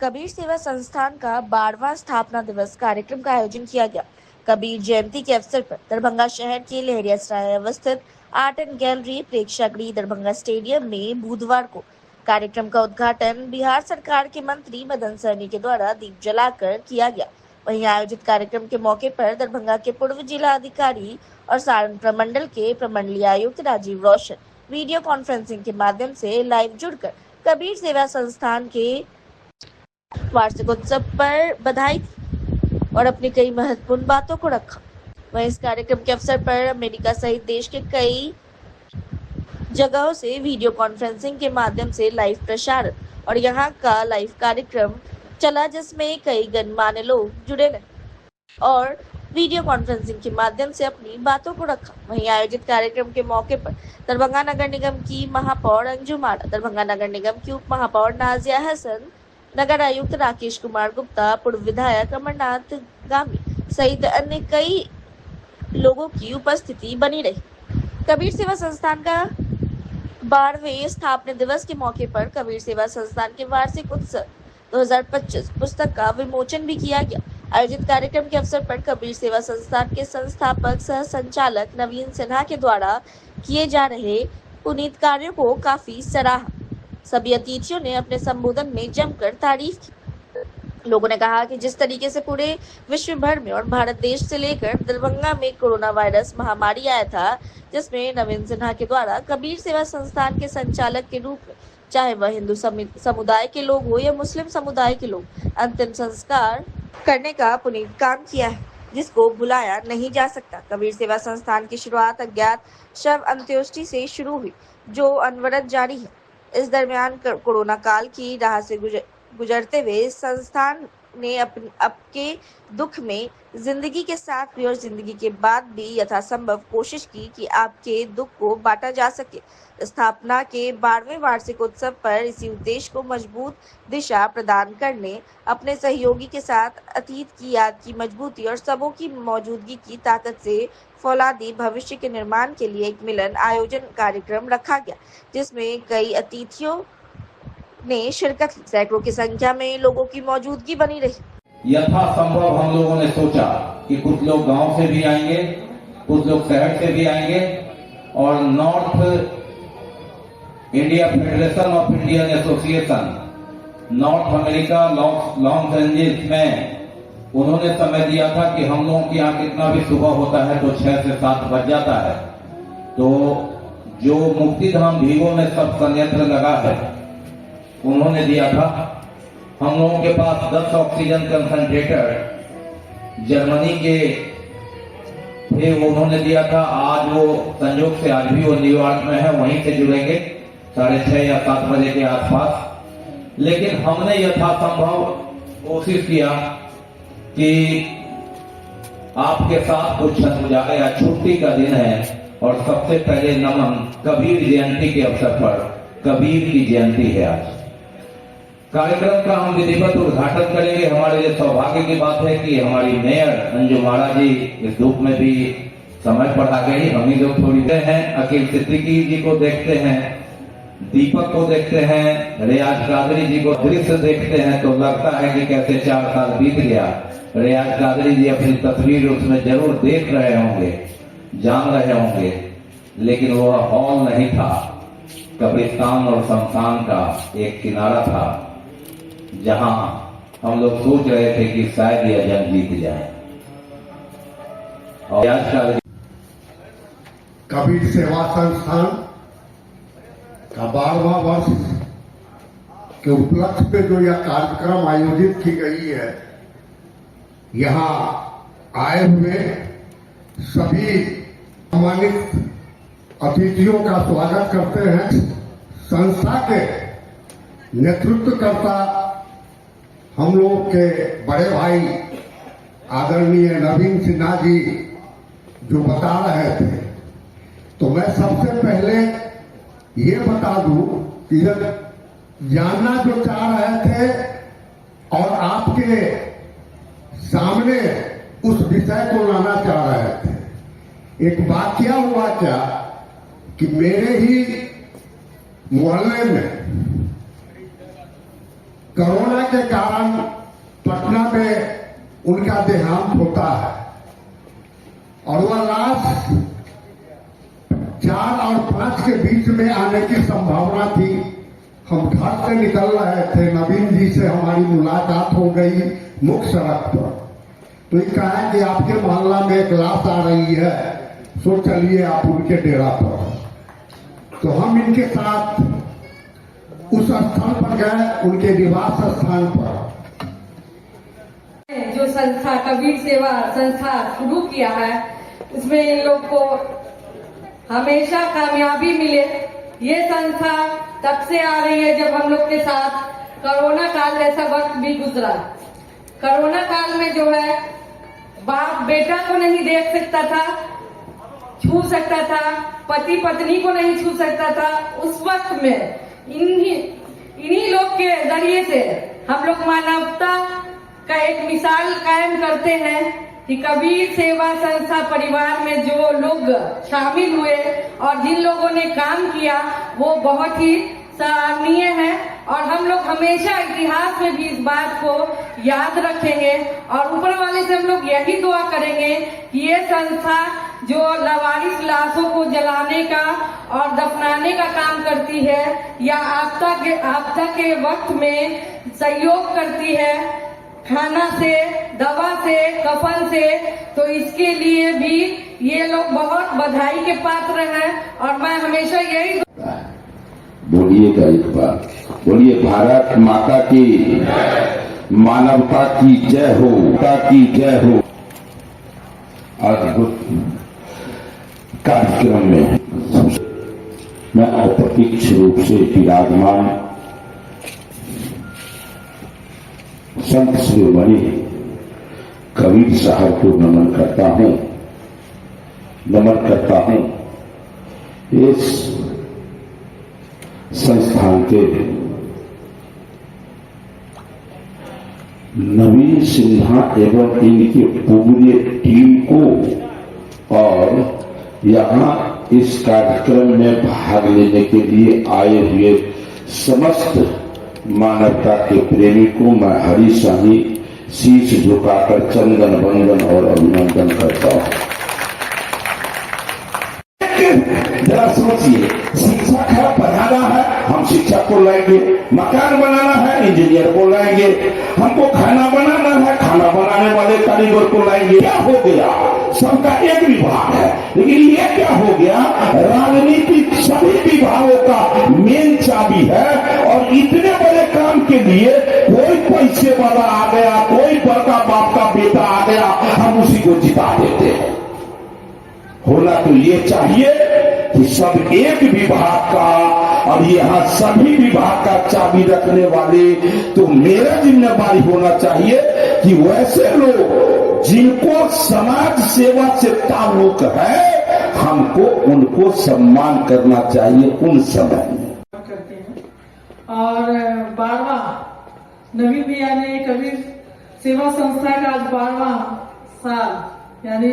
कबीर सेवा संस्थान का 12वां स्थापना दिवस कार्यक्रम का आयोजन किया गया। कबीर जयंती के अवसर पर दरभंगा शहर के लहरियासराय अवस्थित आर्ट एंड गैलरी प्रेक्षागृह दरभंगा स्टेडियम में बुधवार को कार्यक्रम का उद्घाटन बिहार सरकार के मंत्री मदन सहनी के द्वारा दीप जलाकर किया गया। वहीं आयोजित कार्यक्रम के मौके पर दरभंगा के पूर्व जिला अधिकारी और सारण प्रमंडल के प्रमंडलीय आयुक्त राजीव रोशन वीडियो कॉन्फ्रेंसिंग के माध्यम से लाइव जुड़कर कबीर सेवा संस्थान के वार्षिकोत्सव पर बधाई दी और अपनी कई महत्वपूर्ण बातों को रखा। वहीं इस कार्यक्रम के अवसर पर अमेरिका सहित देश के कई जगहों से वीडियो कॉन्फ्रेंसिंग के माध्यम से लाइव प्रसारण और यहां का लाइव कार्यक्रम चला, जिसमें कई गणमान्य लोग जुड़े रहे और वीडियो कॉन्फ्रेंसिंग के माध्यम से अपनी बातों को रखा। वहीं आयोजित कार्यक्रम के मौके पर दरभंगा नगर निगम की महापौर अंजू माड़ा, दरभंगा नगर निगम की उप महापौर नाजिया हसन, नगर आयुक्त राकेश कुमार गुप्ता, पूर्व विधायक अमरनाथ गामी सहित अन्य कई लोगों की उपस्थिति बनी रही। कबीर सेवा संस्थान का 12वें स्थापना दिवस के मौके पर कबीर सेवा संस्थान के वार्षिक उत्सव 2025 पुस्तक का विमोचन भी किया गया। आयोजित कार्यक्रम के अवसर पर कबीर सेवा संस्थान के संस्थापक सह संचालक नवीन सिन्हा के द्वारा किए जा रहे पुनीत कार्यों को काफी सराहा। सभी अतिथियों ने अपने संबोधन में जमकर तारीफ की। लोगों ने कहा कि जिस तरीके से पूरे विश्व भर में और भारत देश से लेकर दरभंगा में कोरोना वायरस महामारी आया था, जिसमें नवीन सिन्हा के द्वारा कबीर सेवा संस्थान के संचालक के रूप में, चाहे वह हिंदू समुदाय के लोग हो या मुस्लिम समुदाय के लोग, अंतिम संस्कार करने का पुनीत काम किया है, जिसको भुलाया नहीं जा सकता। कबीर सेवा संस्थान की शुरुआत अज्ञात शव अंत्येष्टि से शुरू हुई, जो अनवरत जारी है। इस दरमियान कोरोना काल की राह से गुजरते हुए संस्थान ने आपके दुख में जिंदगी के साथ भी और जिंदगी के बाद भी यथासंभव कोशिश की कि आपके दुख को बांटा जा सके। स्थापना के 12वें वार्षिक उत्सव पर इसी उद्देश्य को मजबूत दिशा प्रदान करने अपने सहयोगी के साथ अतीत की याद की मजबूती और सबों की मौजूदगी की ताकत से फौलादी भविष्य के निर्माण के लिए एक मिलन आयोजन कार्यक्रम रखा गया, जिसमें कई अतिथियों ने शिरकत की। सैकड़ों की संख्या में लोगों की मौजूदगी बनी रही। यथासंभव हम लोगों ने सोचा कि कुछ लोग गांव से भी आएंगे, कुछ लोग शहर से भी आएंगे और north India federation of Indian association north America Los Angeles में उन्होंने समय दिया था कि हम लोगों के यहाँ कितना भी सुबह होता है तो 6 से 7 बज जाता है, तो जो मुक्तिधाम भीगो में सब संयंत्र लगा है उन्होंने दिया था। हम लोगों के पास 10 ऑक्सीजन कंसंट्रेटर जर्मनी के थे, वो उन्होंने दिया था। आज वो संयोग से आज भी वो न्यूयॉर्क में है, वहीं से जुड़ेंगे 6:30 या 7 बजे के आसपास। लेकिन हमने यथासंभव कोशिश किया कि आपके साथ कुछ हो जाए। आज छुट्टी का दिन है और सबसे पहले नमन कबीर जयंती के अवसर पर, कबीर की जयंती है आज। कार्यक्रम का हम विधिवत उद्घाटन करेंगे। हमारे लिए सौभाग्य की बात है कि हमारी मेयर अंजू माड़ा जी इस धूप में भी समय पर आ गई। हम ही लोग थोड़ी देर हैं, अकील सिद्दीकी जी को देखते हैं, दीपक को देखते हैं, रियाज कादरी जी को दृश्य देखते हैं तो लगता है कि कैसे 4 साल बीत गया। रियाज कादरी जी अपनी तस्वीर उसमें जरूर देख रहे होंगे, जान रहे होंगे, लेकिन वो हॉल नहीं था, कब्रिस्तान और शमशान का एक किनारा था जहां हम लोग सोच रहे थे कि शायद यह जंग जीत जाए। और आज कबीर सेवा संस्थान का 12वां वर्ष के उपलक्ष्य पे जो यह कार्यक्रम आयोजित की गई है, यहाँ आए हुए सभी सम्मानित अतिथियों का स्वागत करते हैं। संस्था के नेतृत्वकर्ता हम लोग के बड़े भाई आदरणीय नवीन सिन्हा जी जो बता रहे थे, तो मैं सबसे पहले ये बता दूं कि जब जानना जो चाह रहे थे और आपके सामने उस विषय को लाना चाह रहे थे। एक वाकया हुआ क्या कि मेरे ही मोहल्ले में कोरोना के कारण पटना में उनका देहांत होता है और वह लाश 4 और 5 के बीच में आने की संभावना थी। हम घर से निकल रहे थे, नवीन जी से हमारी मुलाकात हो गई मुख्य सड़क पर। तो ये कहा कि आपके मोहल्ला में एक लाश आ रही है, सो चलिए आप उनके डेरा पर। तो हम इनके साथ उस स्थान पर गए, उनके निवास स्थान पर। जो संस्था कबीर सेवा संस्था शुरू किया है, उसमें इन लोग को हमेशा कामयाबी मिले। ये संस्था तब से आ रही है जब हम लोग के साथ कोरोना काल जैसा वक्त भी गुजरा। कोरोना काल में जो है बाप बेटा को नहीं देख सकता था, छू सकता था, पति पत्नी को नहीं छू सकता था। उस वक्त में इन्हीं लोग के जरिए से हम लोग मानवता का एक मिसाल कायम करते हैं कि कबीर सेवा संस्था परिवार में जो लोग शामिल हुए और जिन लोगों ने काम किया वो बहुत ही सराहनीय है। और हम लोग हमेशा इतिहास में भी इस बात को याद रखेंगे और ऊपर वाले से हम लोग यही दुआ करेंगे कि ये संस्था जो लावारिस लाशों को जलाने का और दफनाने का काम करती है या आपदा के वक्त में सहयोग करती है, खाना से, दवा से, कफन से, तो इसके लिए भी ये लोग बहुत बधाई के पात्र हैं। और मैं हमेशा यही बोलिएगा एक बार, बोलिए भारत माता की, मानवता की जय हो, माता की जय हो। अद्भुत कार्यक्रम में मैं अप्रत्यक्ष रूप से विराजमान संत शिरोमणि कबीर साहब को नमन करता हूं। इस संस्थान के नवीन सिन्हा एवं इनकी पूरी टीम को और यहाँ इस कार्यक्रम में भाग लेने के लिए आए हुए समस्त मानवता के प्रेमी को मैं हरी सानी शीश झुकाकर चंदन वंदन और अभिनंदन करता हूं। जरा सोचिए, शिक्षक है, पढ़ाना है, हम शिक्षक को लाएंगे, मकान बनाना है, इंजीनियर को लाएंगे, हमको खाना बनाना है, खाना बनाने वाले कारीगर को लाएंगे। क्या हो गया? सबका एक विभाग है, लेकिन ये क्या हो गया? राजनीतिक सभी विभागों का मेन चाबी है और इतने बड़े काम के लिए कोई पैसे वाला आ गया, कोई बड़का बाप का बेटा आ गया, हम उसी को जिता देते हैं। होना तो ये चाहिए कि सब एक विभाग का और यहाँ सभी विभाग का चाबी रखने वाले, तो मेरा जिम्मेदारी होना चाहिए कि वैसे लोग जिनको समाज सेवा से ताल्लुक है, हमको उनको सम्मान करना चाहिए उन समय में। करते हैं। और 12वां नवीन भैया ने कबीर सेवा संस्था का आज 12वां साल यानी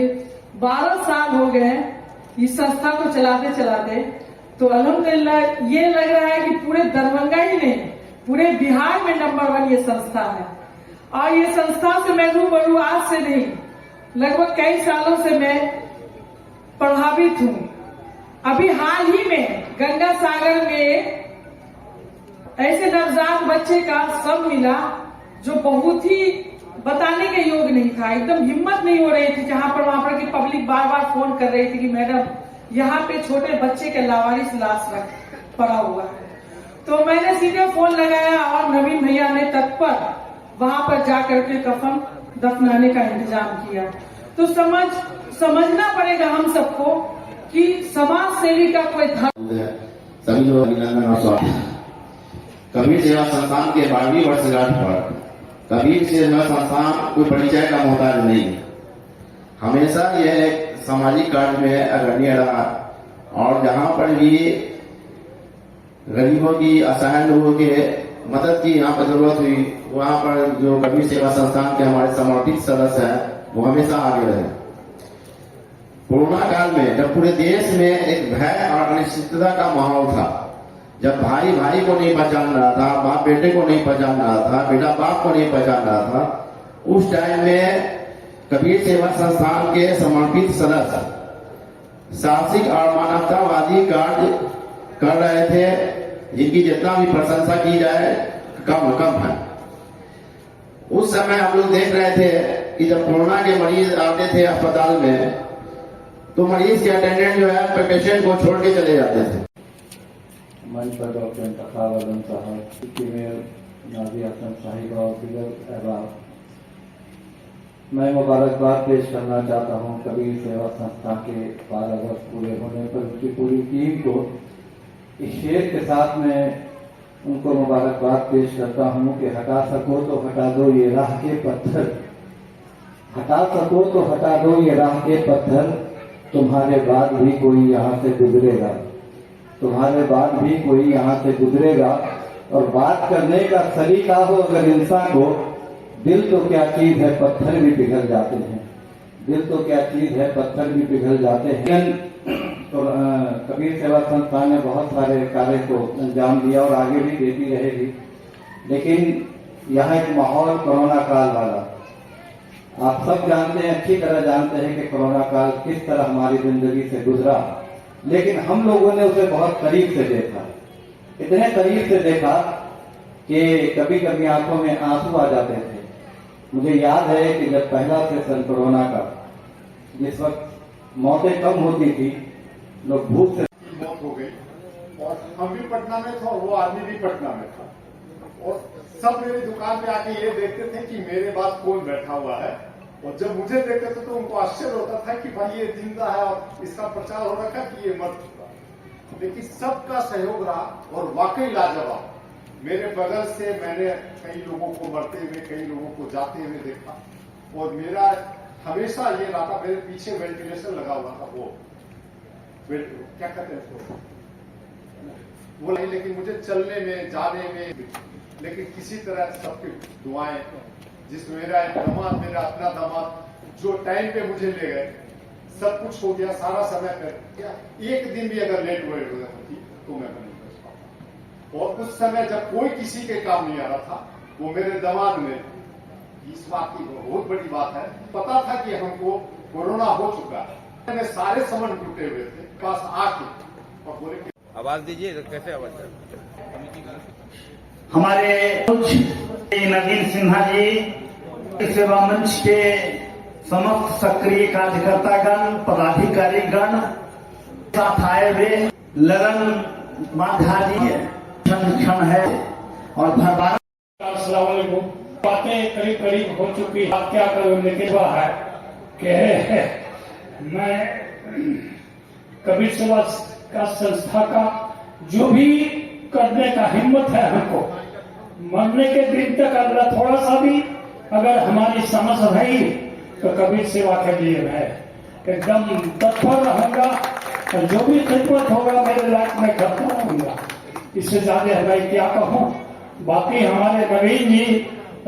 12 साल हो गए इस संस्था को चलाते चलाते। तो अल्हम्दुलिल्लाह ये लग रहा है कि पूरे दरभंगा ही नहीं, पूरे बिहार में नंबर 1 ये संस्था है। और ये संस्था से मैं रूबरू आज से नहीं, लगभग कई सालों से मैं प्रभावित हूँ। अभी हाल ही में गंगा सागर में ऐसे नवजात बच्चे का शव मिला जो बहुत ही बताने के योग नहीं था। एकदम हिम्मत नहीं हो रही थी, जहां पर वहां पर की पब्लिक बार बार फोन कर रही थी कि मैडम यहाँ पे छोटे बच्चे के लावारिस लाश पड़ा हुआ है। तो मैंने सीधे फोन लगाया और नवीन भैया ने तत्पर वहां पर जाकर के कफन दफनाने का इंतजाम किया। तो समझना पड़ेगा हम सबको कि समाज सेवी का कोई धर्म। सभी लोग अभिनंदन और स्वागत। कबीर सेवा संस्थान के 12वीं वर्षगांठ पर कबीर सेवा संस्थान कोई परिचय का मोहताज नहीं है। हमेशा यह एक सामाजिक कार्य में अग्रणी रहा और जहां पर भी गरीबों की, असहाय लोगों के मदद की यहाँ पर जरूरत हुई, वहां पर जो कबीर सेवा संस्थान के हमारे समर्पित सदस्य हैं वो हमेशा आगे रहे। कोरोना काल में जब पूरे देश में एक भय और अनिश्चितता का माहौल था, जब भाई भाई को नहीं पहचान रहा था, बाप बेटे को नहीं पहचान रहा था, बेटा बाप को नहीं पहचान रहा था, उस टाइम में कबीर सेवा संस्थान के समर्पित सदस्य साहसिक और मानवतावादी कार्य कर रहे थे, जिनकी जितना भी प्रशंसा की जाए कम है। उस समय हम लोग देख रहे थे कि जब कोरोना के मरीज आते थे अस्पताल में, तो मरीज के अटेंडेंट जो है पेशेंट को छोड़ के चले जाते थे। मंच पर डॉक्टर इंतखाब आलम साहब, फीमेल नाज़िया हसन साहिबा और दीगर अहबाब, मैं मुबारकबाद पेश करना चाहता हूँ कबीर सेवा संस्था के 12 वर्ष पूरे होने पर उनकी पूरी टीम को। इस शेर के साथ में उनको मुबारकबाद पेश करता हूँ कि हटा सको तो हटा दो ये राह के पत्थर, हटा सको तो हटा दो ये राह के पत्थर, तुम्हारे बाद भी कोई यहाँ से गुजरेगा, तुम्हारे बाद भी कोई यहाँ से गुजरेगा। और बात करने का सलीका हो अगर इंसान को, दिल तो क्या चीज है पत्थर भी पिघल जाते हैं, दिल तो क्या चीज है पत्थर भी पिघल जाते हैं। तो कबीर सेवा संस्था ने बहुत सारे कार्य को अंजाम दिया और आगे भी देती रहेगी, लेकिन यहाँ एक माहौल कोरोना काल वाला, आप सब जानते हैं, अच्छी तरह जानते हैं कि कोरोना काल किस तरह हमारी जिंदगी से गुजरा, लेकिन हम लोगों ने उसे बहुत करीब से देखा, इतने करीब से देखा कि कभी कभी आंखों में आंसू आ जाते थे। मुझे याद है कि जब पहला सेशन कोरोना का, जिस वक्त मौतें कम होती थी, लोग भूख से मौत हो गई और हम भी पटना में थे और वो आदमी भी पटना में था, और सब मेरी दुकान पे आके ये देखते थे कि मेरे बाद कौन बैठा हुआ है, और जब मुझे देखते थे तो उनको आश्चर्य होता था कि भाई ये जिंदा है और इसका प्रचार हो रखा कि ये मर चुका। लेकिन सबका सहयोग रहा और वाकई लाजवाब। मेरे बगल से मैंने कई लोगों को मरते हुए, कई लोगों को जाते हुए देखा, और मेरा हमेशा ये रहा था, मेरे पीछे वेंटिलेशन लगा हुआ था, वो क्या कहते हैं उसको, वो नहीं, लेकिन मुझे चलने में, जाने में, लेकिन किसी तरह सबकी दुआएं, जिसमें मेरा एक दामाद, मेरा अपना दामाद जो टाइम पे मुझे ले गए, सब कुछ हो गया, सारा समय पर एक दिन भी अगर लेट हुए होती तो मैं नहीं कर पाता। और उस समय जब कोई किसी के काम नहीं आ रहा था, वो मेरे दामाद ने, इस बात की बहुत बड़ी बात है, पता था कि हमको कोरोना हो चुका है, मैंने सारे समन टूटे हुए थे, पास आके और बोले कि आवाज दीजिए, कैसे आवाज? हमारे नवीन सिन्हा जी सेवा मंच के समस्त सक्रिय कार्यकर्तागण, पदाधिकारीगण, साथ आए हुए लगन माधारी क्षण है और भरवाना। बातें करीब करीब हो चुकी है, क्या करूं, लेकिन वह है कि मैं कबीर सेवा का संस्था का जो भी करने का हिम्मत है, हमको मरने के दिन तक अगर थोड़ा सा भी अगर हमारी समझ रही तो कबीर सेवा के लिए मैं एकदम तत्पर रहूंगा, और जो भी खिदमत होगा मेरे लाइफ में करता रहूंगा। इससे ज्यादा मैं क्या कहूँ। बाकी हमारे नवीन जी,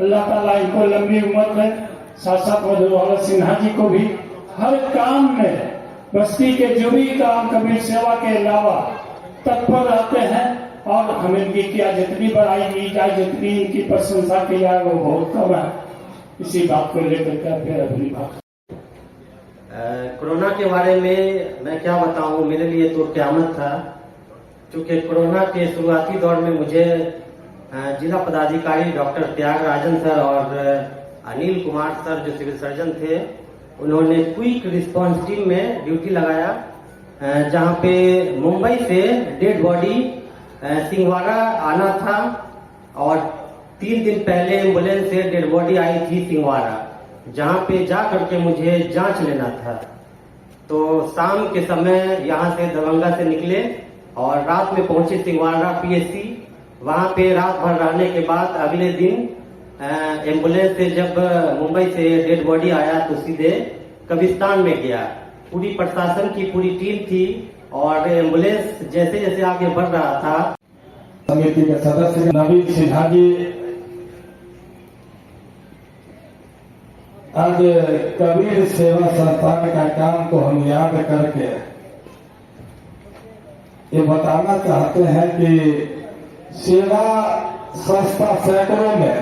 अल्लाह ताला इनको लंबी उम्र में, साथ साथ मधुवाला सिन्हा जी को भी हर काम में, बस्ती के जो भी काम कबीर सेवा के अलावा तत्पर रहते हैं, और हम इनकी क्या जितनी बड़ाई की जाए, जितनी इनकी प्रशंसा की जाए, वो बहुत कम है। इसी बात को लेकर के फिर अगली बात। कोरोना के बारे में मैं क्या बताऊं, मेरे लिए तो क़यामत था, क्योंकि कोरोना के शुरुआती दौर में मुझे जिला पदाधिकारी डॉक्टर त्यागराजन सर और अनिल कुमार सर जो सिविल सर्जन थे, उन्होंने क्विक रिस्पांस टीम में ड्यूटी लगाया, जहां पे मुंबई से डेड बॉडी सिंहवाड़ा आना था, और 3 दिन पहले एम्बुलेंस से डेड बॉडी आई थी सिंहवाड़ा, जहां पे जा करके मुझे जांच लेना था। तो शाम के समय यहां से दरभंगा से निकले और रात में पहुंचे सिंहवाड़ा पीएचसी। वहां पे रात भर रहने के बाद अगले दिन एम्बुलेंस से जब मुंबई से डेड बॉडी आया तो सीधे कब्रिस्तान में गया। पूरी प्रशासन की पूरी टीम थी, और एम्बुलेंस जैसे जैसे आगे बढ़ रहा था, समिति के सदस्य नवीन सिन्हा जी आज कबीर सेवा संस्थान का काम को हम याद करके ये बताना चाहते हैं कि सेवा संस्था सैकड़ों में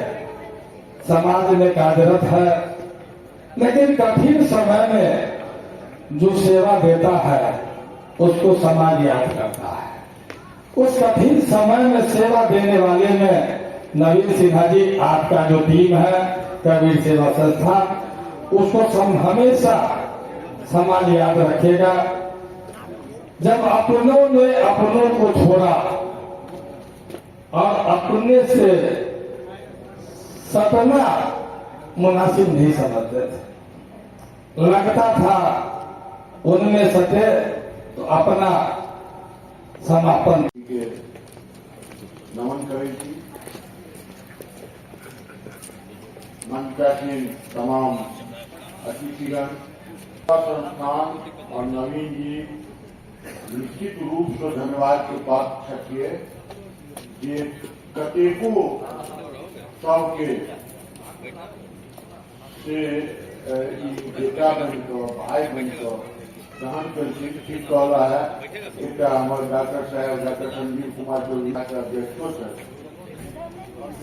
समाज में कार्यरत है, लेकिन कठिन समय में जो सेवा देता है उसको समाज याद करता है। उस कठिन समय में सेवा देने वाले में नवीन सिन्हा जी, आपका जो टीम है कबीर सेवा संस्था, उसको हमेशा समाज याद रखेगा। जब अपनों ने अपनों को छोड़ा और अपने से सतना मुनासिब नहीं समझते थे, लगता था उनमें सटे तो अपना समापन नमन करेगी। मंच के तमाम अतिथिगण, संस्थान और नवीन जी निश्चित रूप से धन्यवाद के पात्र छकिए जे कतेको सबके से बेटा बन को भाई बन को सहन कर ठीक कहला है। एक हमारे डॉक्टर साहब डॉक्टर संजीव कुमार जो का व्यक्तित्व है,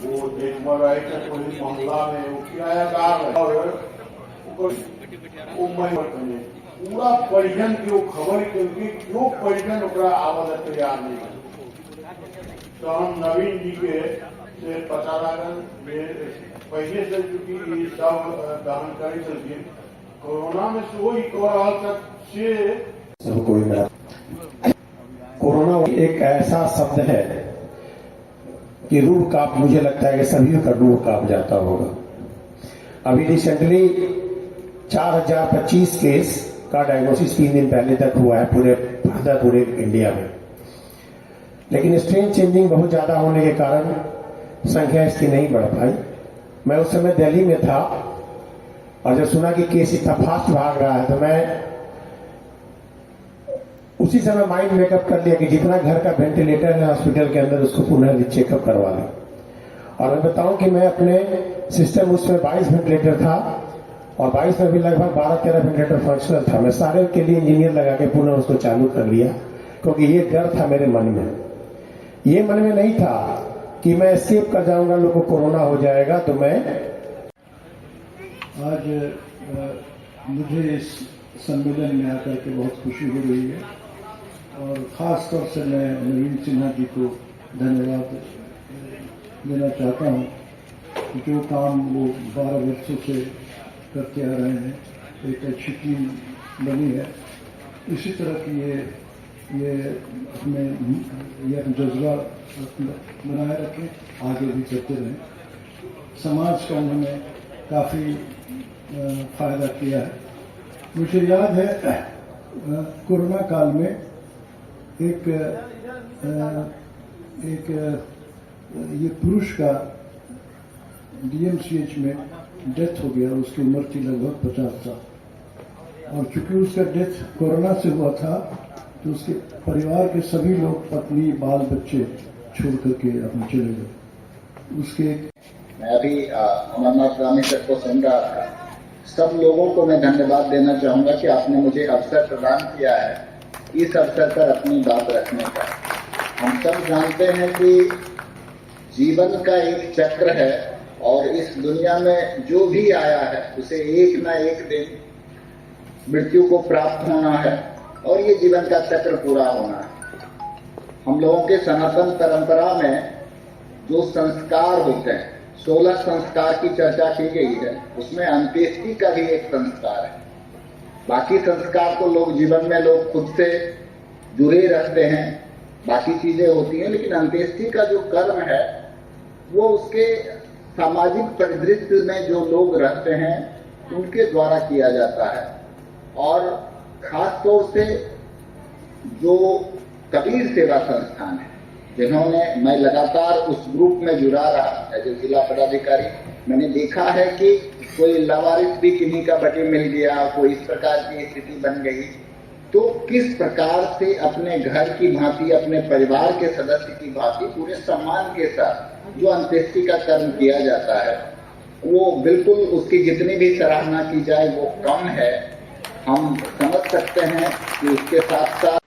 वो देखभाल रहे थे कोई मोहल्ला में वो किरायादार है और पूरा परिजन की खबर क्योंकि क्यों परिजन आवाज तैयार नहीं है। तो हम नवीन जी के से पता लागल पहले से चूंकि सब दहन करे चलते कोरोना में से वही कोरोना एक ऐसा शब्द है कि रूह कांप, मुझे लगता है कि सभी का रूह कांप जाता होगा। अभी रिसेंटली 4025 केस का डायग्नोसिस 3 दिन पहले तक हुआ है पूरे इंडिया में, लेकिन स्ट्रेन चेंजिंग बहुत ज्यादा होने के कारण संख्या इसकी नहीं बढ़ पाई। मैं उस समय दिल्ली में था और जब सुना कि केस इतना फास्ट भाग रहा है तो मैं उसी समय माइंड मेकअप कर लिया कि जितना घर का वेंटिलेटर है हॉस्पिटल के अंदर उसको पुनः चेकअप करवा लें। और मैं बताऊं कि मैं अपने सिस्टम उसमें 22 वेंटिलेटर था और 22 में भी लगभग 12-13 वेंटिलेटर फंक्शनल था। मैं सारे के लिए इंजीनियर लगा के पुनः उसको चालू कर लिया, क्योंकि ये डर था मेरे मन में। ये मन में नहीं था कि मैं एस्केप कर जाऊंगा, लोगों को कोरोना हो जाएगा। तो मैं आज मुझे इस सम्मेलन में आकर के बहुत खुशी हो रही है और ख़ास तौर से मैं नवीन सिन्हा जी को धन्यवाद देना चाहता हूँ कि जो काम वो 12 वर्षों से करते आ रहे हैं, एक अच्छी टीम बनी है। इसी तरह की ये अपने ये जज्बा बनाए रखें, आगे भी करते रहें। समाज का उन्होंने काफ़ी फायदा किया है। मुझे याद है कोरोना काल में एक ये पुरुष का DMCH में डेथ हो गया, उसकी उम्र थी लगभग 50 साल। और चूंकि उसका डेथ कोरोना से हुआ था तो उसके परिवार के सभी लोग, पत्नी, बाल बच्चे छोड़ करके अपने चले गए। उसके मैं अभी अमरनाथ रामेश्वर को सुन रहा था। सब लोगों को मैं धन्यवाद देना चाहूंगा कि आपने मुझे अवसर प्रदान किया है इस अवसर पर अपनी बात रखने का। हम सब जानते हैं कि जीवन का एक चक्र है और इस दुनिया में जो भी आया है उसे एक न एक दिन मृत्यु को प्राप्त होना है और ये जीवन का चक्र पूरा होना है। हम लोगों के सनातन परंपरा में जो संस्कार होते हैं, 16 संस्कार की चर्चा की गई है, उसमें अंत्येष्टि का भी एक संस्कार है। बाकी संस्कार तो लोग जीवन में लोग खुद से जुड़े रहते हैं, बाकी चीजें होती हैं, लेकिन अंत्येष्टि का जो कर्म है वो उसके सामाजिक परिदृश्य में जो लोग रहते हैं उनके द्वारा किया जाता है। और खास तौर से जो कबीर सेवा संस्थान है, जिन्होंने, मैं लगातार उस ग्रुप में जुड़ा रहा एज ए जिला पदाधिकारी, मैंने देखा है कि कोई लावारिस भी किन्हीं का बटे मिल गया, कोई इस प्रकार की स्थिति बन गई, तो किस प्रकार से अपने घर की भांति, अपने परिवार के सदस्य की भांति पूरे सम्मान के साथ जो अंत्येष्टि का कर्म किया जाता है, वो बिल्कुल उसकी जितनी भी सराहना की जाए वो कम है। हम समझ सकते हैं कि उसके साथ साथ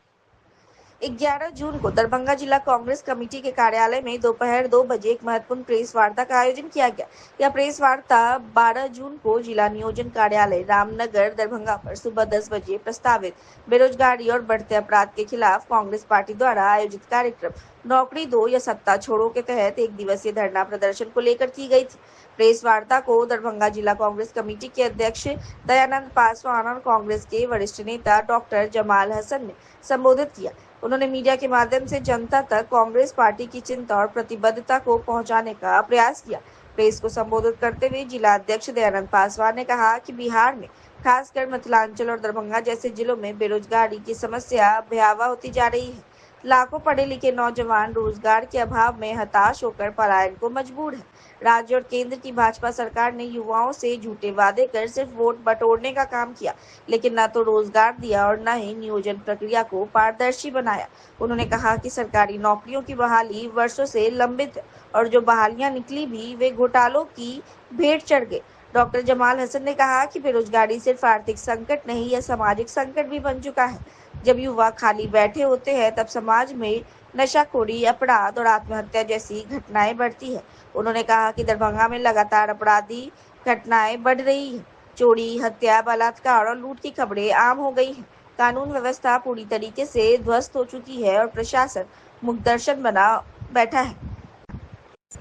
11 जून को दरभंगा जिला कांग्रेस कमेटी के कार्यालय में दोपहर 2 बजे एक महत्वपूर्ण प्रेस वार्ता का आयोजन किया गया। यह प्रेस वार्ता 12 जून को जिला नियोजन कार्यालय रामनगर दरभंगा पर सुबह 10 बजे प्रस्तावित बेरोजगारी और बढ़ते अपराध के खिलाफ कांग्रेस पार्टी द्वारा आयोजित कार्यक्रम नौकरी दो या सत्ता छोड़ो के तहत एक दिवसीय धरना प्रदर्शन को लेकर की गई थी। प्रेस वार्ता को दरभंगा जिला कांग्रेस कमेटी के अध्यक्ष दयानंद पासवान और कांग्रेस के वरिष्ठ नेता डॉक्टर जमाल हसन ने संबोधित किया। उन्होंने मीडिया के माध्यम से जनता तक कांग्रेस पार्टी की चिंता और प्रतिबद्धता को पहुंचाने का प्रयास किया। प्रेस को संबोधित करते हुए जिला अध्यक्ष दयानंद पासवान ने कहा कि बिहार में खासकर मिथिलांचल और दरभंगा जैसे जिलों में बेरोजगारी की समस्या भयावह होती जा रही है। लाखों पढ़े लिखे नौजवान रोजगार के अभाव में हताश होकर पलायन को मजबूर है। राज्य और केंद्र की भाजपा सरकार ने युवाओं से झूठे वादे कर सिर्फ वोट बटोरने का काम किया, लेकिन न तो रोजगार दिया और न ही नियोजन प्रक्रिया को पारदर्शी बनाया। उन्होंने कहा कि सरकारी नौकरियों की बहाली वर्षों से लंबित है और जो बहालियां निकली भी वे घोटालों की भेंट चढ़ गए। डॉक्टर जमाल हसन ने कहा कि बेरोजगारी सिर्फ आर्थिक संकट नहीं, यह सामाजिक संकट भी बन चुका है। जब युवा खाली बैठे होते हैं तब समाज में नशाखोरी, अपराध और आत्महत्या जैसी घटनाएं बढ़ती है। उन्होंने कहा कि दरभंगा में लगातार अपराधी घटनाएं बढ़ रही है। चोरी, हत्या, बलात्कार और लूट की खबरें आम हो गई हैं। कानून व्यवस्था पूरी तरीके से ध्वस्त हो चुकी है और प्रशासन मुखदर्शन बना बैठा है।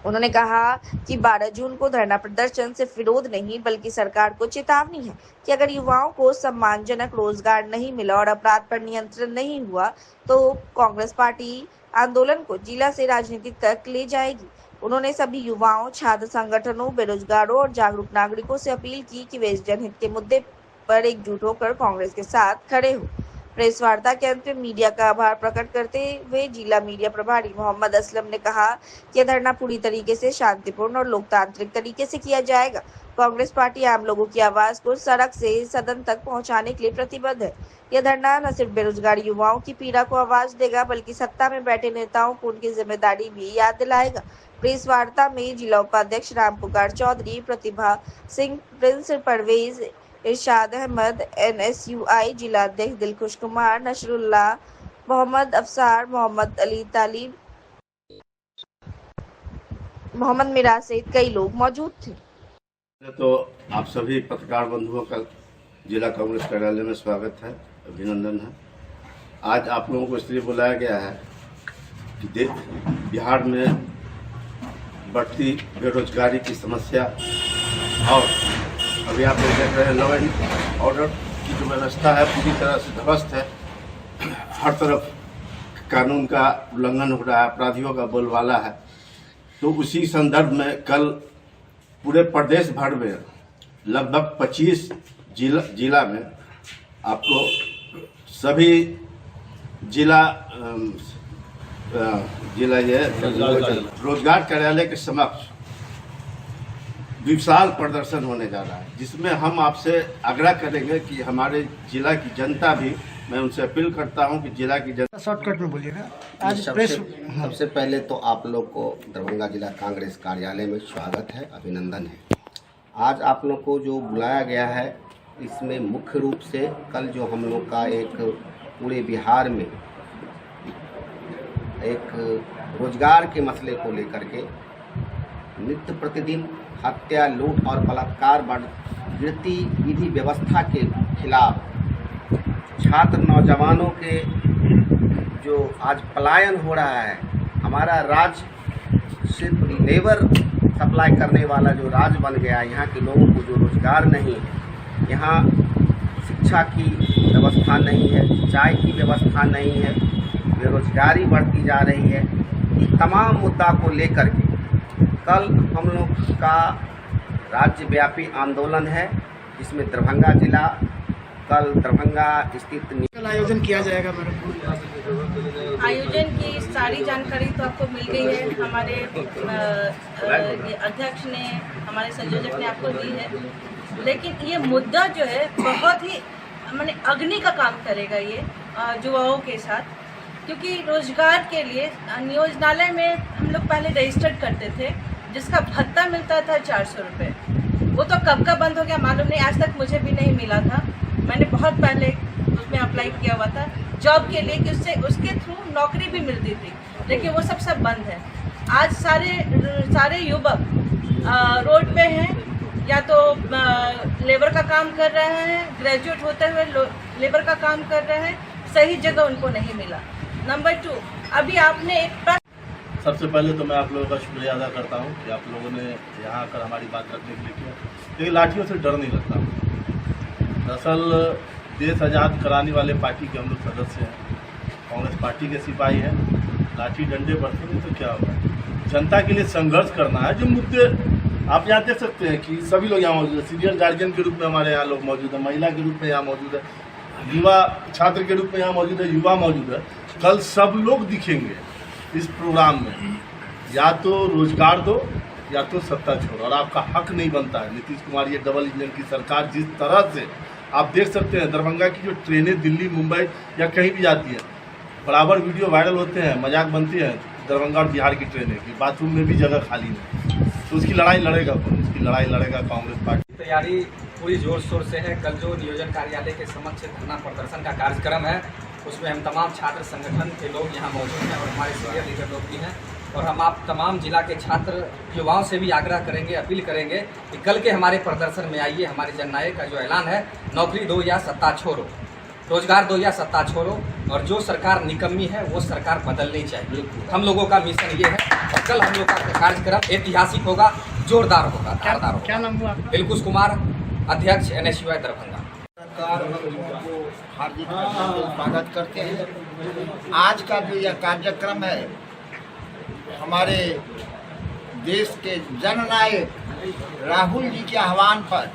उन्होंने कहा कि 12 जून को धरना प्रदर्शन सिर्फ विरोध नहीं बल्कि सरकार को चेतावनी है कि अगर युवाओं को सम्मानजनक रोजगार नहीं मिला और अपराध पर नियंत्रण नहीं हुआ तो कांग्रेस पार्टी आंदोलन को जिला से राजनीति तक ले जाएगी। उन्होंने सभी युवाओं, छात्र संगठनों, बेरोजगारों और जागरूक नागरिकों से अपील की कि वे इस जनहित के मुद्दे पर एकजुट होकर कांग्रेस के साथ खड़े हों। प्रेस वार्ता के अंत में मीडिया का आभार प्रकट करते हुए जिला मीडिया प्रभारी मोहम्मद असलम ने कहा कि धरना पूरी तरीके से शांतिपूर्ण और लोकतांत्रिक तरीके से किया जाएगा। कांग्रेस पार्टी आम लोगों की आवाज को सड़क से सदन तक पहुंचाने के लिए प्रतिबद्ध है। यह धरना न सिर्फ बेरोजगार युवाओं की पीड़ा को आवाज देगा बल्कि सत्ता में बैठे नेताओं को उनकी जिम्मेदारी भी याद दिलाएगा। प्रेस वार्ता में जिला उपाध्यक्ष रामपुकार चौधरी, प्रतिभा सिंह, प्रिंस परवेज, इरशाद अहमद, NSUI जिला अध्यक्ष दिलखुश कुमार, नशरुल्लाह, मोहम्मद अफसार, मोहम्मद अली तालिब, मोहम्मद मिराज सहित कई लोग मौजूद थे। तो आप सभी पत्रकार बंधुओं का जिला कांग्रेस कार्यालय में स्वागत है, अभिनंदन है। आज आप लोगों को इसलिए बुलाया गया है कि बिहार में बढ़ती बेरोजगारी की समस्या और अभी आप लोग देख रहे हैं लॉ एंड ऑर्डर की जो व्यवस्था है पूरी तरह से ध्वस्त है। हर तरफ कानून का उल्लंघन हो रहा है, अपराधियों का बोलबाला है। तो उसी संदर्भ में कल पूरे प्रदेश भर में लगभग 25 जिला में आपको सभी जिला ये रोजगार कार्यालय के समक्ष विशाल प्रदर्शन होने जा रहा है, जिसमें हम आपसे आग्रह करेंगे कि हमारे जिला की जनता भी, मैं उनसे अपील करता हूं कि जिला की जनता शॉर्टकट में बोलिएगा। आज सबसे पहले तो आप लोग को दरभंगा जिला कांग्रेस कार्यालय में स्वागत है, अभिनंदन है। आज आप लोग को जो बुलाया गया है इसमें मुख्य रूप से कल जो हम लोग का एक पूरे बिहार में एक रोजगार के मसले को लेकर के नित्य प्रतिदिन हत्या, लूट और बलात्कार बढ़ती विधि व्यवस्था के खिलाफ छात्र नौजवानों के जो आज पलायन हो रहा है, हमारा राज्य सिर्फ लेबर सप्लाई करने वाला जो राज्य बन गया, यहाँ के लोगों को जो रोजगार नहीं है, यहाँ शिक्षा की व्यवस्था नहीं है, चाय की व्यवस्था नहीं है, बेरोजगारी बढ़ती जा रही है। इस तमाम मुद्दा को लेकर के कल हम लोग का राज्यव्यापी आंदोलन है, जिसमें दरभंगा जिला कल दरभंगा स्थित कल आयोजन किया जाएगा। मैडम, आयोजन की सारी जानकारी तो आपको मिल गई है, हमारे अध्यक्ष ने, हमारे संयोजक ने आपको दी है। लेकिन ये मुद्दा जो है बहुत ही माने अग्नि का काम करेगा ये युवाओं के साथ, क्योंकि रोजगार के लिए नियोजनालय में हम लोग पहले रजिस्टर करते थे, जिसका भत्ता मिलता था 400 रुपये। वो तो कब का बंद हो गया मालूम नहीं, आज तक मुझे भी नहीं मिला था। मैंने बहुत पहले उसमें अप्लाई किया हुआ था, जॉब के लिए कि उससे उसके थ्रू नौकरी भी मिलती थी, लेकिन वो सब बंद है। आज सारे युवक रोड पे हैं, या तो लेबर का काम कर रहे हैं, ग्रेजुएट होते हुए लेबर का काम कर रहे हैं, सही जगह उनको नहीं मिला। नंबर 2, अभी आपने एक सबसे पहले तो मैं आप लोगों का शुक्रिया अदा करता हूं कि आप लोगों ने यहाँ आकर हमारी बात रखने के लिए किया। लेकिन लाठियों से डर नहीं लगता। दरअसल देश आज़ाद कराने वाले पार्टी के हम लोग सदस्य हैं, कांग्रेस पार्टी के सिपाही हैं। लाठी डंडे बरसेंगे तो क्या होगा? जनता के लिए संघर्ष करना है। जो मुद्दे आप यहाँ देख सकते हैं कि सभी लोग यहाँ मौजूद है। सीनियर गार्जियन के रूप में हमारे यहाँ लोग मौजूद है, महिला के रूप में यहाँ मौजूद है, युवा छात्र के रूप में यहाँ मौजूद है, युवा मौजूद है। कल सब लोग दिखेंगे इस प्रोग्राम में। या तो रोजगार दो या तो सत्ता छोड़ो, और आपका हक नहीं बनता है। नीतीश कुमार ये डबल इंजन की सरकार जिस तरह से आप देख सकते हैं, दरभंगा की जो ट्रेनें दिल्ली मुंबई या कहीं भी जाती हैं, बराबर वीडियो वायरल होते हैं, मजाक बनती है दरभंगा और बिहार की ट्रेनें की, बाथरूम में भी जगह खाली नहीं। तो उसकी लड़ाई लड़ेगा कौन? उसकी लड़ाई लड़ेगा कांग्रेस पार्टी। तैयारी पूरी जोर शोर से है। कल जो नियोजन कार्यालय के समक्ष धरना प्रदर्शन का कार्यक्रम है, उसमें हम तमाम छात्र संगठन के लोग यहाँ मौजूद हैं और हमारे सीनियर लीडर लोग भी हैं। और हम आप तमाम जिला के छात्र युवाओं से भी आग्रह करेंगे, अपील करेंगे कि कल के हमारे प्रदर्शन में आइए। हमारे जननायक का जो ऐलान है, नौकरी दो या सत्ता छोड़ो, रोजगार दो या सत्ता छोड़ो, और जो सरकार निकम्मी है वो सरकार बदलनी चाहिए। हम लोगों का मिशन ये है, और कल हम लोग का कार्यक्रम ऐतिहासिक होगा, जोरदार होगा, धारदार होगा। क्या नाम हुआ? दिलकुश कुमार, अध्यक्ष NSUI दरभंगा। सरकार को हार्दिक स्वागत करते हैं। आज का जो यह कार्यक्रम है, हमारे देश के जननायक राहुल जी के आह्वान पर,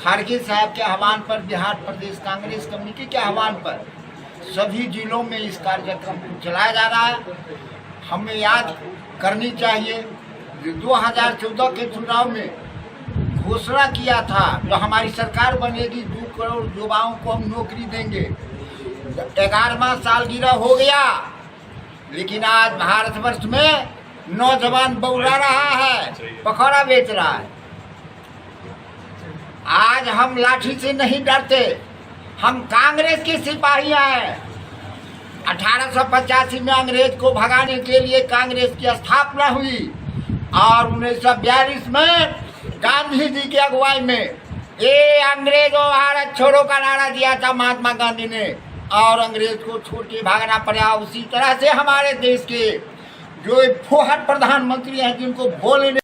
खड़गे साहब के आह्वान पर, बिहार प्रदेश कांग्रेस कमेटी के आह्वान पर सभी जिलों में इस कार्यक्रम को चलाया जा रहा है। हमें याद करनी चाहिए 2014 के चुनाव में घोषणा किया था, जो हमारी सरकार बनेगी 2 करोड़ युवाओं को हम नौकरी देंगे। 11वां सालगिरह हो गया, लेकिन आज भारतवर्ष में नौजवान बौरा रहा है, पकौड़ा बेच रहा है। आज हम लाठी से नहीं डरते, हम कांग्रेस के सिपाही हैं। 1885 में अंग्रेज को भगाने के लिए कांग्रेस की स्थापना हुई, और 1942 में गांधी जी की अगुवाई में ये अंग्रेजों भारत छोड़ो का नारा दिया था महात्मा गांधी ने, और अंग्रेज को छोड़ के भागना पड़ा। उसी तरह से हमारे देश के जो फुहर प्रधानमंत्री हैं, जिनको बोलने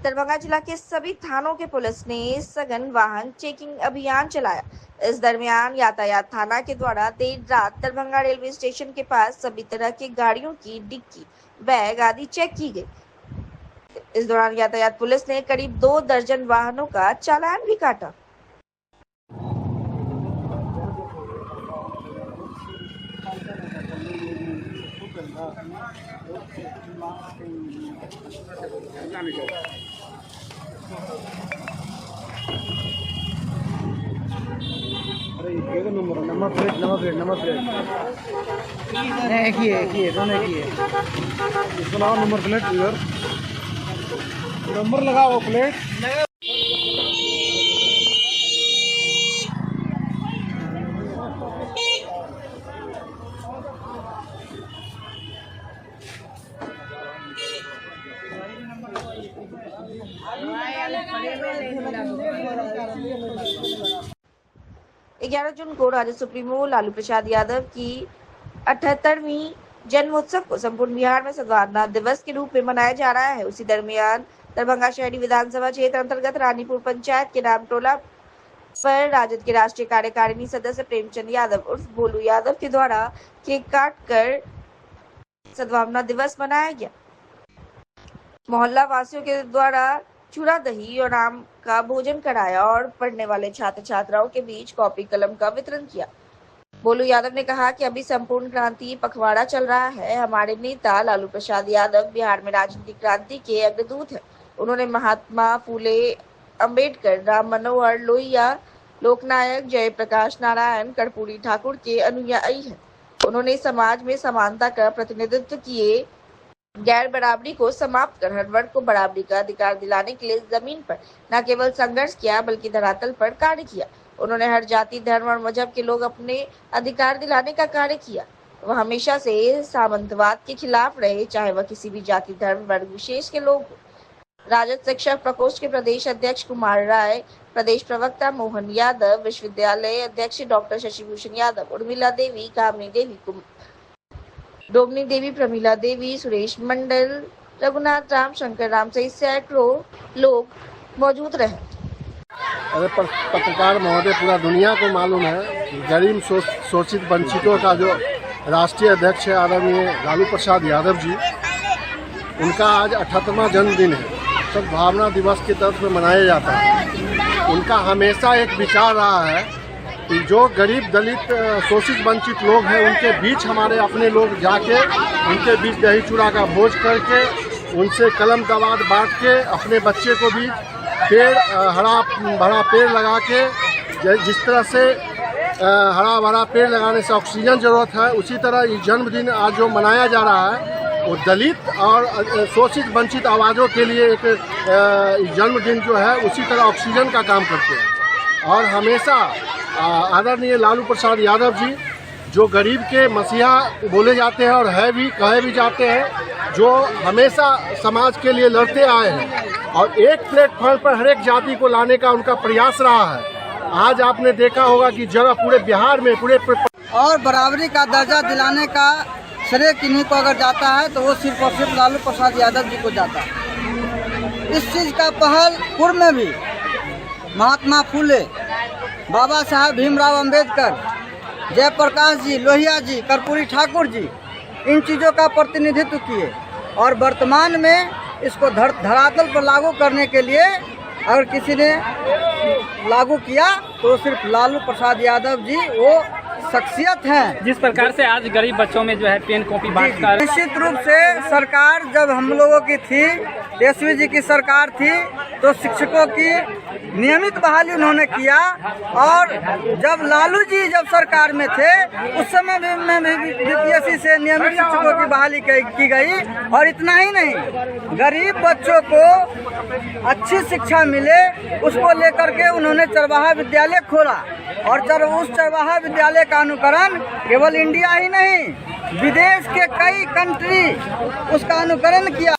दरभंगा जिला के सभी थानों के पुलिस ने सघन वाहन चेकिंग अभियान चलाया। इस दरमियान यातायात थाना के द्वारा देर रात दरभंगा रेलवे स्टेशन के पास सभी तरह की गाड़ियों की डिक्की, बैग आदि चेक की गई। इस दौरान यातायात पुलिस ने करीब 2 दर्जन वाहनों का चालान भी काटा। नंबर प्लेट एक ही है दोनों एक ही है। इसको लगाओ नंबर प्लेट, इधर नंबर लगाओ प्लेट। ग्यारह जून को राज्य सुप्रीमो लालू प्रसाद यादव की 78वीं जन्मोत्सव को संपूर्ण बिहार में सद्भावना दिवस के रूप में मनाया जा रहा है। उसी दरमियान दरभंगा शहरी विधानसभा क्षेत्र अंतर्गत रानीपुर पंचायत के नामटोला पर राजद के राष्ट्रीय कार्यकारिणी सदस्य प्रेमचंद यादव उर्फ भोलू यादव के द्वारा केक काट कर सद्भावना दिवस मनाया गया। मोहल्ला वासियों के द्वारा चूड़ा दही और आम का भोजन कराया और पढ़ने वाले छात्र छात्राओं के बीच कॉपी कलम का वितरण किया। भोलू यादव ने कहा कि अभी संपूर्ण क्रांति पखवाड़ा चल रहा है। हमारे नेता लालू प्रसाद यादव बिहार में राजनीतिक क्रांति के अग्रदूत हैं। उन्होंने महात्मा फूले, अंबेडकर, राम मनोहर लोहिया, लोकनायक जयप्रकाश नारायण कर्पूरी ठाकुर के अनुयायी हैं। उन्होंने समाज में समानता का प्रतिनिधित्व किए, गैर बराबरी को समाप्त कर हर वर्ग को बराबरी का अधिकार दिलाने के लिए जमीन पर न केवल संघर्ष किया बल्कि धरातल पर कार्य किया। उन्होंने हर जाति, धर्म और मजहब के लोग अपने अधिकार दिलाने का कार्य किया। वह हमेशा से सामंतवाद के खिलाफ रहे, चाहे वह किसी भी जाति, धर्म, वर्ग विशेष के लोग। राजद शिक्षक प्रकोष्ठ के प्रदेश अध्यक्ष कुमार राय, प्रदेश प्रवक्ता मोहन यादव, विश्वविद्यालय अध्यक्ष डॉक्टर शशिभूषण यादव, उर्मिला देवी, कामनी देवी, डोगनी देवी, प्रमीला देवी, सुरेश मंडल, रघुनाथ राम, शंकर राम सहित सैकड़ों लोग मौजूद रहे। अरे पत्रकार महोदय, पूरा दुनिया को मालूम है गरीब शोषित वंचितों का जो राष्ट्रीय अध्यक्ष है आदरणीय लालू प्रसाद यादव जी, उनका आज 78वां जन्मदिन है। सद्भावना दिवस के तौर पर मनाया जाता है। उनका हमेशा एक विचार रहा है कि जो गरीब, दलित, शोषित वंचित लोग हैं उनके बीच हमारे अपने लोग जाके उनके बीच दही चूड़ा का भोज करके उनसे कलम दवात बांट के अपने बच्चे को भी पेड़, हरा भरा पेड़ लगा के, जिस तरह से हरा भरा पेड़ लगाने से ऑक्सीजन जरूरत है, उसी तरह ये जन्मदिन आज जो मनाया जा रहा है वो दलित और शोषित वंचित आवाज़ों के लिए एक जन्मदिन जो है उसी तरह ऑक्सीजन का काम करते हैं। और हमेशा आदरणीय लालू प्रसाद यादव जी जो गरीब के मसीहा बोले जाते हैं और कहे भी जाते हैं, जो हमेशा समाज के लिए लड़ते आए हैं और एक प्लेटफॉर्म पर हर एक जाति को लाने का उनका प्रयास रहा है। आज आपने देखा होगा कि जगह पूरे बिहार में और बराबरी का दर्जा दिलाने का श्रेय किन्हीं को अगर जाता है तो वो सिर्फ और सिर्फ लालू प्रसाद यादव जी को जाता है। इस चीज़ का पहल पूर्व में भी महात्मा फूले, बाबा साहब भीमराव अंबेडकर, जयप्रकाश जी, लोहिया जी, कर्पूरी ठाकुर जी इन चीज़ों का प्रतिनिधित्व किए और वर्तमान में इसको धरातल पर लागू करने के लिए अगर किसी ने लागू किया तो सिर्फ लालू प्रसाद यादव जी वो शख्सियत है। जिस प्रकार से आज गरीब बच्चों में जो है पेन कॉपी बांटकर, निश्चित रूप से सरकार जब हम लोगों की थी, तेजस्वी जी की सरकार थी, तो शिक्षकों की नियमित बहाली उन्होंने किया और जब लालू जी जब सरकार में थे उस समय भी बीपीएससी से नियमित शिक्षकों की बहाली की गई। और इतना ही नहीं, गरीब बच्चों को अच्छी शिक्षा मिले उसको लेकर के उन्होंने चरवाहा विद्यालय खोला और उस चरवाहा विद्यालय का अनुकरण केवल इंडिया ही नहीं विदेश के कई कंट्री उसका अनुकरण किया।